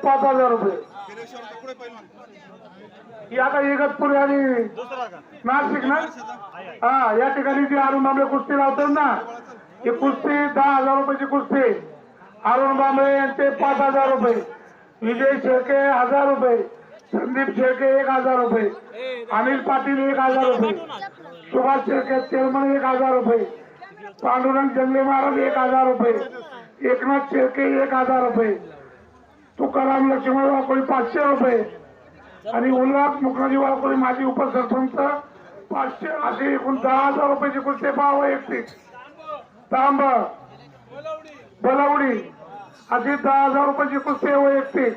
5,000 रुपये. ही आता इगतपुरी आणि नाशिक ना, हा या ठिकाणी जी अरुण बांबळे कुस्ती लावतात ना, ही कुस्ती 10,000 रुपयाची कुस्ती. अरुण बांबळे यांचे 5,000 रुपये, विजय शेळके 1,000 रुपये, संदीप शेळके 1,000 रुपये, अनिल पाटील 1,000 रुपये, सुभाष शेळके चेअरमन 1,000 रुपये, पांडुरंग जंगले महाराज 1,000 रुपये, एकनाथ शेळके 1,000 रुपये, तुकाराम लक्ष्मण वाकोळी 500 रुपये आणि उल्हास मुखर्जी वाकोळी माजी उपसरपंच 500, असे एकूण 10,000 रुपयाची कुस्ती पाहावं. एकटी तांब बलावडी अशी 10,000 रुपयाची कुस्ती वैयक्तिक.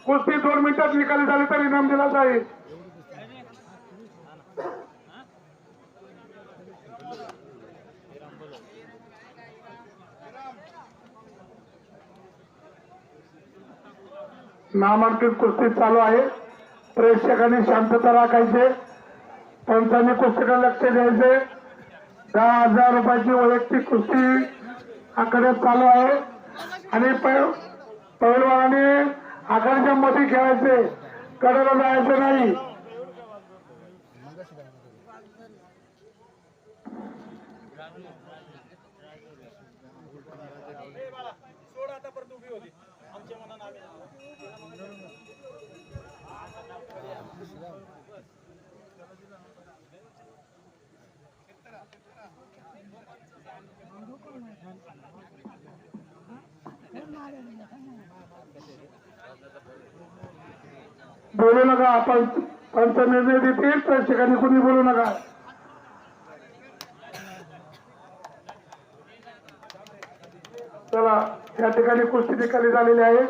कुस्ती 2 मिनिटात निकाली झाली तर इनाम दिला जाईल. नामांकित कुस्ती चालू आहे. प्रेक्षकांनी शांतता राखायचे, पंचांनी कुस्तीकडे लक्ष द्यायचे. 10,000 रुपयाची वैयक्तिक कुस्ती आखाड्यात चालू आहे आणि पैलवानाने आखाड्याच्या मध्ये खेळायचे, कडेला जायचं नाही. बोलू नका, आपण पंच निर्णय देतील, प्रेक्षकांनी कोणी बोलू नका. चला, या ठिकाणी कुस्ती निकाली झालेली आहे.